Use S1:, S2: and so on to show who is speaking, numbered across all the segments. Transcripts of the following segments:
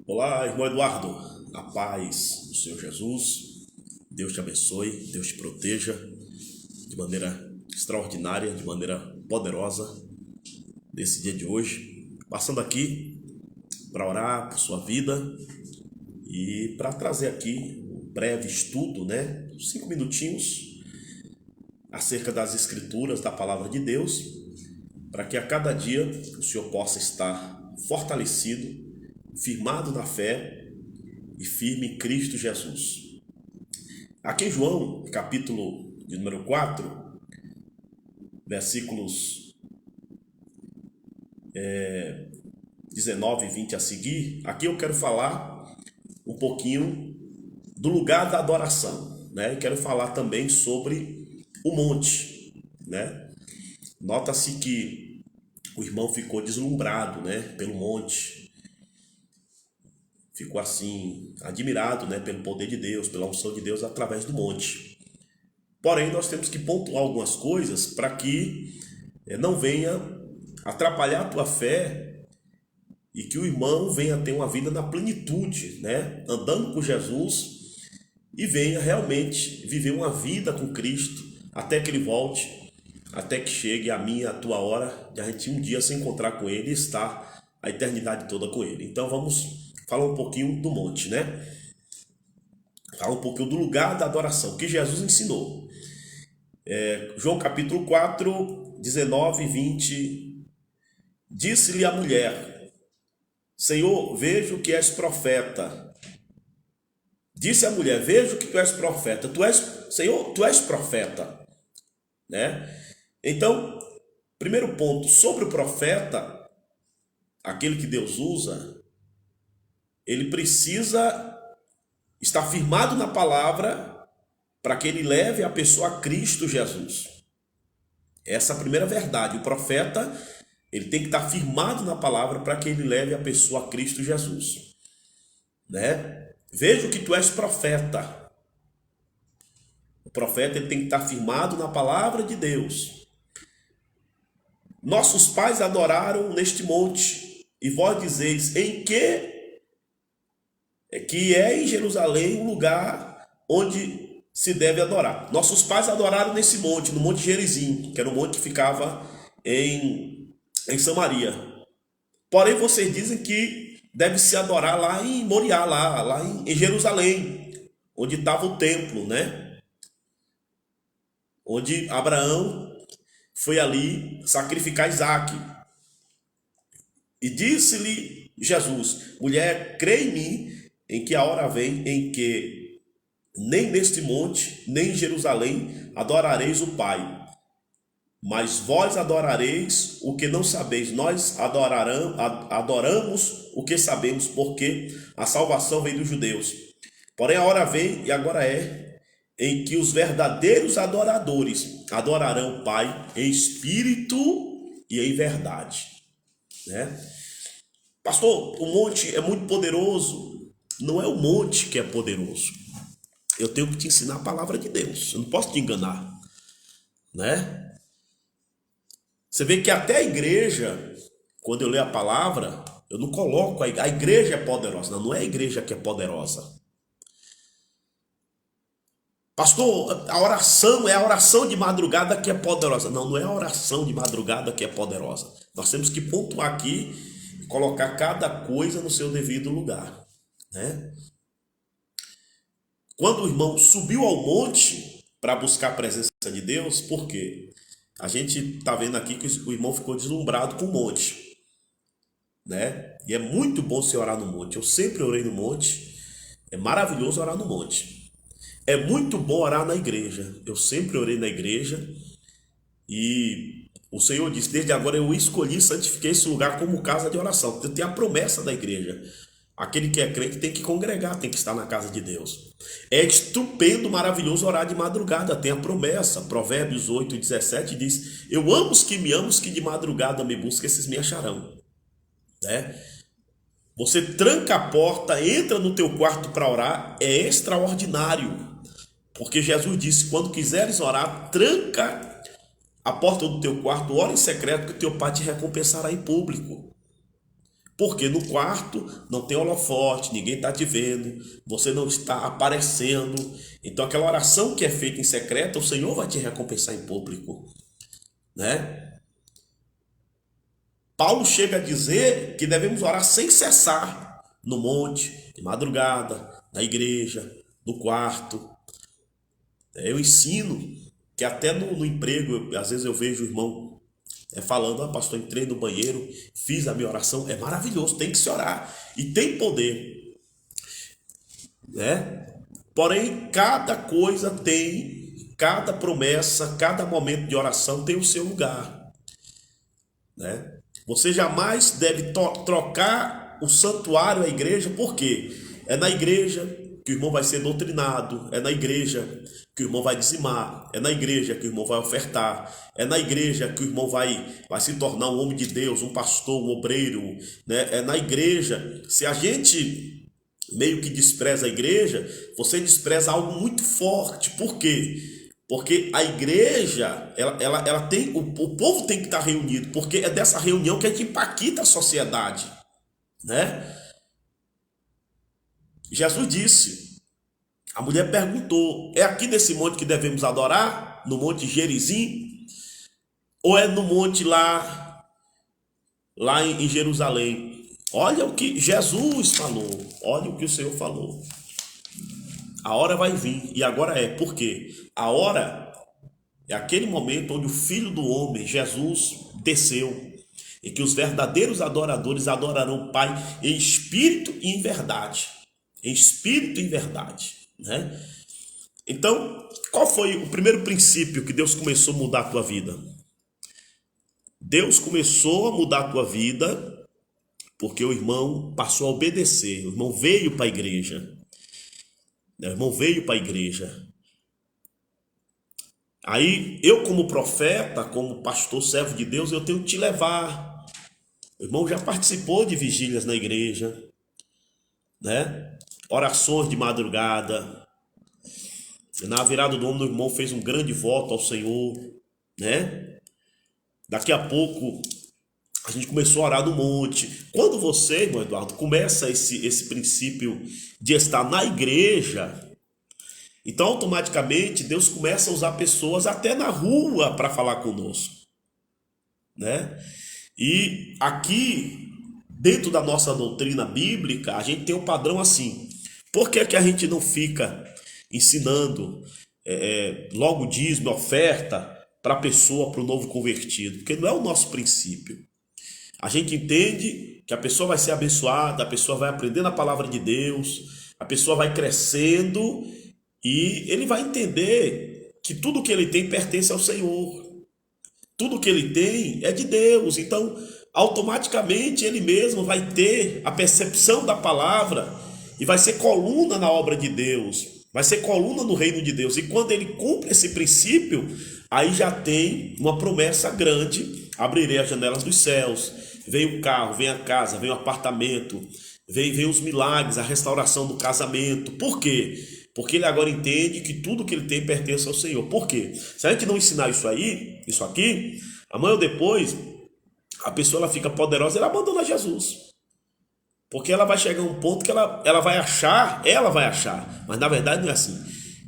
S1: Olá, irmão Eduardo, a paz do Senhor Jesus, Deus te abençoe, Deus te proteja de maneira extraordinária, de maneira poderosa nesse dia de hoje, passando aqui para orar por sua vida e para trazer aqui um breve estudo, 5 minutinhos acerca das escrituras, da palavra de Deus, para que a cada dia o Senhor possa estar fortalecido, firmado na fé e firme em Cristo Jesus. Aqui em João, capítulo de número 4, versículos 19 e 20 a seguir, aqui eu quero falar um pouquinho do lugar da adoração, E quero falar também sobre o monte, Nota-se que o irmão ficou deslumbrado, pelo monte. Ficou assim, admirado, pelo poder de Deus, pela unção de Deus através do monte. Porém, nós temos que pontuar algumas coisas para que não venha atrapalhar a tua fé e que o irmão venha ter uma vida na plenitude, andando com Jesus e venha realmente viver uma vida com Cristo até que Ele volte, até que chegue a minha, a tua hora de a gente um dia se encontrar com Ele e estar a eternidade toda com Ele. Então vamos falar um pouquinho do monte, Falar um pouquinho do lugar da adoração, que Jesus ensinou. João capítulo 4, 19 e 20. Disse-lhe a mulher: Senhor, vejo que és profeta. Disse a mulher: vejo que tu és profeta. Senhor, tu és profeta. Então, primeiro ponto, sobre o profeta, aquele que Deus usa, ele precisa estar firmado na palavra para que ele leve a pessoa a Cristo Jesus. Essa é a primeira verdade. O profeta, ele tem que estar firmado na palavra para que ele leve a pessoa a Cristo Jesus. Vejo que tu és profeta. O profeta, ele tem que estar firmado na palavra de Deus. Nossos pais adoraram neste monte, e vós dizeis: em que é em Jerusalém o lugar onde se deve adorar. Nossos pais adoraram nesse monte, no Monte Gerizim, que era um monte que ficava em Samaria. Porém, vocês dizem que deve se adorar lá em Moriá, lá em Jerusalém, onde estava o templo, Onde Abraão foi ali sacrificar Isaque. E disse-lhe Jesus: mulher, crê em mim, em que a hora vem em que nem neste monte, nem em Jerusalém adorareis o Pai. Mas vós adorareis o que não sabeis. Nós adoramos o que sabemos, porque a salvação vem dos judeus. Porém a hora vem, e agora é, em que os verdadeiros adoradores adorarão o Pai em espírito e em verdade. Pastor, o monte é muito poderoso. Não é o monte que é poderoso. Eu tenho que te ensinar a palavra de Deus. Eu não posso te enganar. Você vê que até a igreja, quando eu leio a palavra, eu não coloco a igreja é poderosa. Não é a igreja que é poderosa. Pastor, a oração é a oração de madrugada que é poderosa. Não é a oração de madrugada que é poderosa. Nós temos que pontuar aqui e colocar cada coisa no seu devido lugar. Quando o irmão subiu ao monte para buscar a presença de Deus, por quê? A gente está vendo aqui que o irmão ficou deslumbrado com o monte, E é muito bom você orar no monte. Eu sempre orei no monte. É maravilhoso orar no monte. É muito bom orar na igreja. Eu sempre orei na igreja. E o Senhor disse: desde agora eu escolhi e santifiquei esse lugar como casa de oração. Eu tenho a promessa da igreja. Aquele que é crente tem que congregar, tem que estar na casa de Deus. É estupendo, maravilhoso orar de madrugada, tem a promessa. Provérbios 8, 17 diz: eu amo os que me amam, os que de madrugada me buscam, esses me acharão. Você tranca a porta, entra no teu quarto para orar, é extraordinário. Porque Jesus disse: quando quiseres orar, tranca a porta do teu quarto, ora em secreto, que o teu pai te recompensará em público. Porque no quarto não tem holofote, ninguém está te vendo, você não está aparecendo. Então aquela oração que é feita em secreto, o Senhor vai te recompensar em público, né? Paulo chega a dizer que devemos orar sem cessar, no monte, de madrugada, na igreja, no quarto. Eu ensino que até no emprego, às vezes eu vejo o irmão falando, pastor, entrei no banheiro, fiz a minha oração, é maravilhoso, tem que se orar e tem poder, né? Porém, cada coisa tem, cada promessa, cada momento de oração tem o seu lugar, né? Você jamais deve trocar o santuário, a igreja, porque é na igreja que o irmão vai ser doutrinado, é na igreja que o irmão vai dizimar, é na igreja que o irmão vai ofertar, é na igreja que o irmão vai se tornar um homem de Deus, um pastor, um obreiro, né? É na igreja. Se a gente meio que despreza a igreja, você despreza algo muito forte. Por quê? Porque a igreja, ela tem, o povo tem que estar reunido, porque é dessa reunião que a gente impacta a sociedade, né? Jesus disse, a mulher perguntou, é aqui nesse monte que devemos adorar? No monte Gerizim? Ou é no monte lá em Jerusalém? Olha o que Jesus falou, olha o que o Senhor falou. A hora vai vir, e agora é, por quê? A hora é aquele momento onde o Filho do Homem, Jesus, desceu, e que os verdadeiros adoradores adorarão o Pai em espírito e em verdade. Em espírito e em verdade, né? Então, qual foi o primeiro princípio que Deus começou a mudar a tua vida? Deus começou a mudar a tua vida porque o irmão passou a obedecer, o irmão veio para a igreja. O irmão veio para a igreja. Aí, eu como profeta, como pastor, servo de Deus, eu tenho que te levar. O irmão já participou de vigílias na igreja, né? Orações de madrugada. Na virada do ano, o irmão fez um grande voto ao Senhor, né? Daqui a pouco, a gente começou a orar no monte. Quando você, irmão Eduardo, começa esse princípio de estar na igreja, então automaticamente Deus começa a usar pessoas até na rua para falar conosco, né? E aqui, dentro da nossa doutrina bíblica, a gente tem um padrão assim. Por que que a gente não fica ensinando logo dízimo, oferta para a pessoa, para o novo convertido? Porque não é o nosso princípio. A gente entende que a pessoa vai ser abençoada, a pessoa vai aprendendo a palavra de Deus, a pessoa vai crescendo e ele vai entender que tudo que ele tem pertence ao Senhor. Tudo que ele tem é de Deus. Então, automaticamente ele mesmo vai ter a percepção da palavra e vai ser coluna na obra de Deus, vai ser coluna no reino de Deus. E quando ele cumpre esse princípio, aí já tem uma promessa grande: abrirei as janelas dos céus, vem o carro, vem a casa, vem o apartamento, vem os milagres, a restauração do casamento. Por quê? Porque ele agora entende que tudo que ele tem pertence ao Senhor. Por quê? Se a gente não ensinar isso aqui, amanhã ou depois, a pessoa ela fica poderosa e ela abandona Jesus. Porque ela vai chegar a um ponto que ela vai achar, mas na verdade não é assim,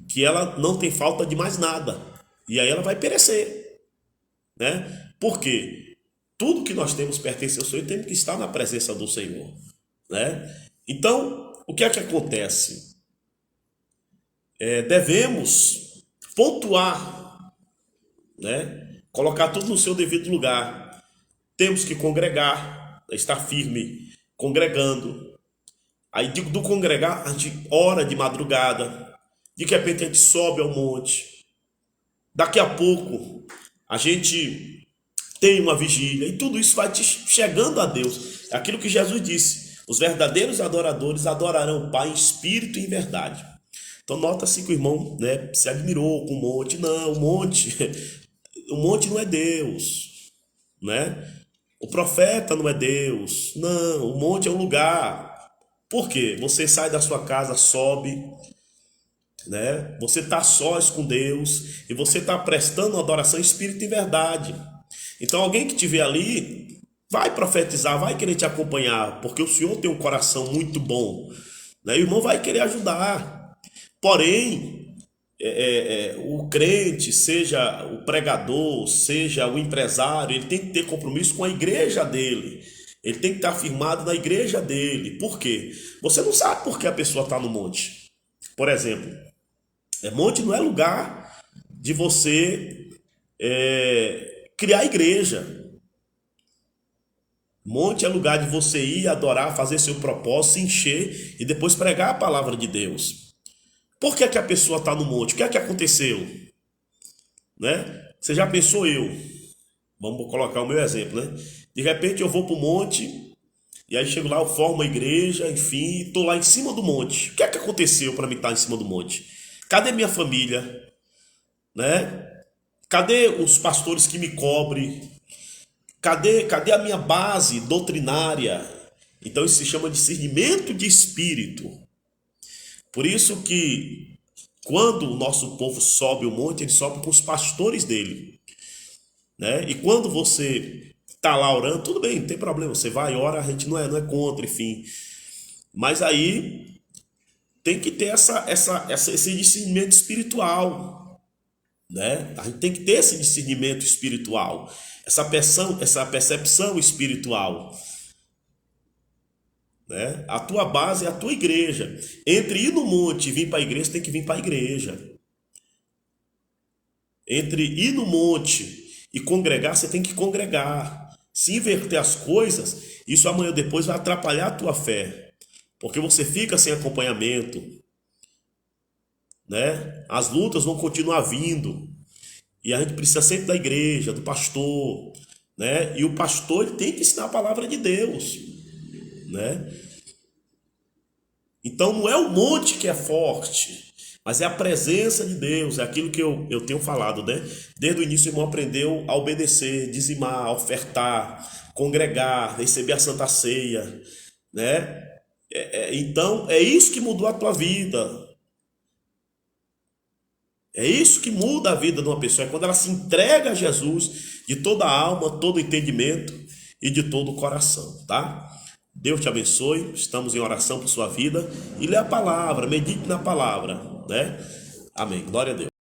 S1: que ela não tem falta de mais nada. E aí ela vai perecer, né? Por quê? Tudo que nós temos pertence ao Senhor e temos que estar na presença do Senhor, né? Então, o que é que acontece? Devemos pontuar, né? Colocar tudo no seu devido lugar. Temos que congregar, estar firme, congregando. Aí do congregar, a gente ora de madrugada, de repente a gente sobe ao monte. Daqui a pouco a gente tem uma vigília e tudo isso vai te chegando a Deus. É aquilo que Jesus disse: os verdadeiros adoradores adorarão o Pai em espírito e em verdade. Então nota-se que o irmão, né, se admirou com o monte. Não, o monte não é Deus, né? O profeta não é Deus. Não, o monte é um lugar. Por quê? Você sai da sua casa, sobe, né? Você está sós com Deus e você está prestando uma adoração em espírito e verdade. Então alguém que te vê ali, vai profetizar, vai querer te acompanhar, porque o Senhor tem um coração muito bom, né? E o irmão vai querer ajudar. Porém, o crente, seja o pregador, seja o empresário, ele tem que ter compromisso com a igreja dele. Ele tem que estar firmado na igreja dele. Por quê? Você não sabe por que a pessoa está no monte. Por exemplo, monte não é lugar de você criar igreja. Monte é lugar de você ir adorar, fazer seu propósito, se encher e depois pregar a palavra de Deus. Por que que a pessoa está no monte? O que é que aconteceu? Né? Você já pensou eu? Vamos colocar o meu exemplo, né? De repente eu vou para o monte e aí chego lá, eu formo uma igreja, enfim, estou lá em cima do monte. O que é que aconteceu para mim estar em cima do monte? Cadê minha família? Né? Cadê os pastores que me cobrem? Cadê a minha base doutrinária? Então isso se chama discernimento de espírito. Por isso que quando o nosso povo sobe o monte, ele sobe com os pastores dele, né? E quando você está lá orando, tudo bem, não tem problema, você vai, ora, a gente não é contra, enfim. Mas aí tem que ter esse discernimento espiritual, né? A gente tem que ter esse discernimento espiritual, essa percepção espiritual, né? A tua base é a tua igreja. Entre ir no monte e vir para a igreja, você tem que vir para a igreja. Entre ir no monte e congregar, você tem que congregar. Se inverter as coisas, isso amanhã ou depois vai atrapalhar a tua fé, porque você fica sem acompanhamento, né? As lutas vão continuar vindo e a gente precisa sempre da igreja, do pastor, né? E o pastor ele tem que ensinar a palavra de Deus, né? Então não é o monte que é forte, mas é a presença de Deus, é aquilo que eu tenho falado, né? Desde o início o irmão aprendeu a obedecer, dizimar, ofertar, congregar, receber a Santa Ceia, né? Então é isso que mudou a tua vida. É isso que muda a vida de uma pessoa, é quando ela se entrega a Jesus de toda a alma, todo o entendimento e de todo o coração, tá? Deus te abençoe, estamos em oração por sua vida e lê a palavra, medite na palavra, né? Amém, glória a Deus.